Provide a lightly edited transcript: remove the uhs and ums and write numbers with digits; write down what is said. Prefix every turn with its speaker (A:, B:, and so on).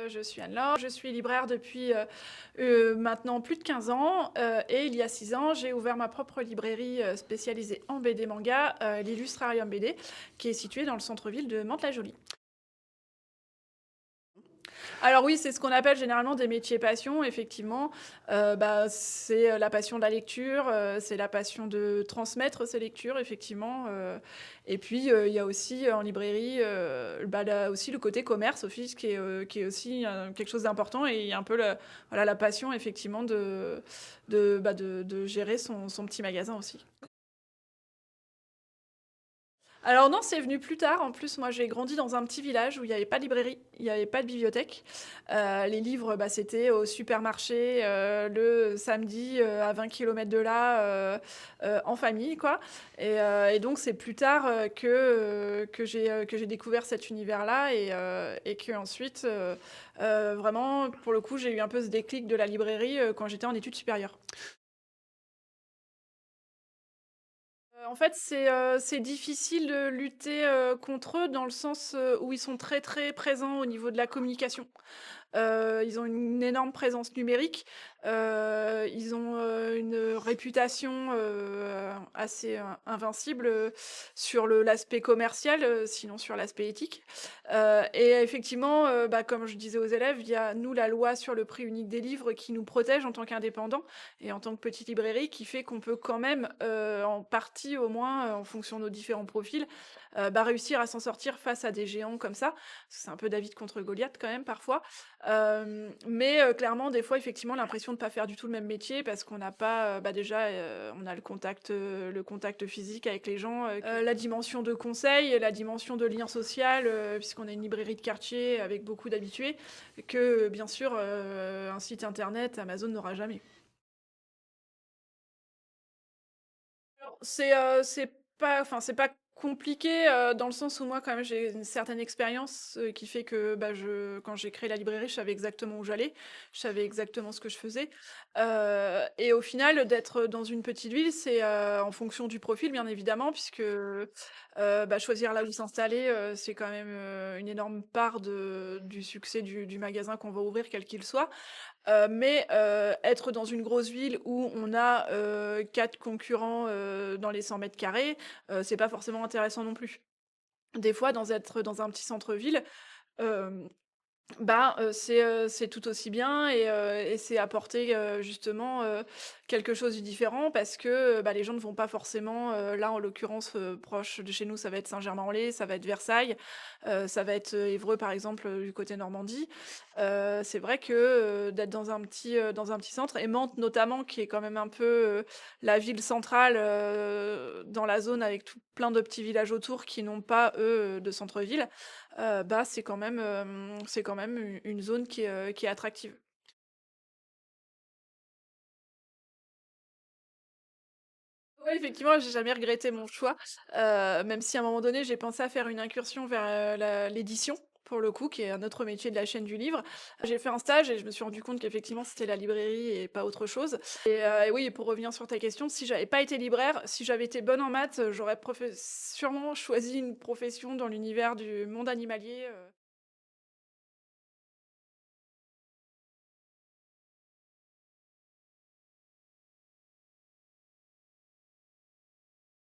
A: Je suis Anne-Laure, je suis libraire depuis, maintenant plus de 15 ans, et il y a 6 ans, j'ai ouvert ma propre librairie, spécialisée en BD manga, l'Illustrarium BD, qui est située dans le centre-ville de Mantes-la-Jolie. Alors oui, c'est ce qu'on appelle généralement des métiers passion, effectivement. C'est, la passion de la lecture, c'est la passion de transmettre ses lectures, effectivement, et puis, il y a aussi, en librairie, là aussi le côté commerce office qui est aussi, quelque chose d'important et il y a un peu voilà, la passion effectivement de gérer son petit magasin aussi. Alors non, c'est venu plus tard. En plus, moi, j'ai grandi dans un petit village où il y avait pas de librairie, il y avait pas de bibliothèque. Les livres, c'était au supermarché, le samedi, à 20 kilomètres de là, en famille, quoi et donc c'est plus tard, que j'ai découvert cet univers-là et qu'ensuite, vraiment, pour le coup, j'ai eu un peu ce déclic de la librairie, quand j'étais en études supérieures. En fait, c'est difficile de lutter, contre eux dans le sens, où ils sont très, très présents au niveau de la communication. Ils ont une énorme présence numérique, ils ont, une réputation, assez, invincible, sur l'aspect commercial, sinon sur l'aspect éthique, et effectivement, comme je disais aux élèves, il y a nous la loi sur le prix unique des livres qui nous protège en tant qu'indépendants et en tant que petite librairie qui fait qu'on peut quand même, en partie au moins, en fonction de nos différents profils, réussir à s'en sortir face à des géants comme ça. C'est un peu David contre Goliath quand même parfois. Mais clairement, des fois, effectivement, l'impression de pas faire du tout le même métier parce qu'on n'a pas, déjà, on a le contact physique avec les gens, la dimension de conseil, la dimension de lien social, puisqu'on a une librairie de quartier avec beaucoup d'habitués, que, bien sûr, un site internet, Amazon n'aura jamais. Alors, c'est pas compliqué, dans le sens où moi, quand même, j'ai une certaine expérience, qui fait que, quand j'ai créé la librairie, je savais exactement où j'allais, je savais exactement ce que je faisais, et au final, d'être dans une petite ville, c'est, en fonction du profil, bien évidemment, puisque, choisir là où s'installer, c'est quand même, une énorme part du succès du magasin qu'on va ouvrir, quel qu'il soit. Être dans une grosse ville où on a, 4 concurrents, dans les 100 m², c'est pas forcément intéressant non plus. Des fois, être dans un petit centre-ville, hem c'est tout aussi bien et c'est apporter, justement, quelque chose de différent parce que, les gens ne vont pas forcément, là, en l'occurrence, proche de chez nous, ça va être Saint-Germain-en-Laye, ça va être Versailles, ça va être, Évreux, par exemple, du côté Normandie. C'est vrai que, d'être dans un petit centre et Mantes, notamment, qui est quand même un peu, la ville centrale, dans la zone avec tout plein de petits villages autour qui n'ont pas, eux, de centre-ville, c'est quand même une zone qui est attractive. Ouais, effectivement, j'ai jamais regretté mon choix, même si à un moment donné, j'ai pensé à faire une incursion vers, la l'édition, pour le coup, qui est un autre métier de la chaîne du livre. J'ai fait un stage et je me suis rendu compte qu'effectivement, c'était la librairie et pas autre chose et oui, et pour revenir sur ta question, si j'avais pas été libraire, si j'avais été bonne en maths, j'aurais sûrement choisi une profession dans l'univers du monde animalier.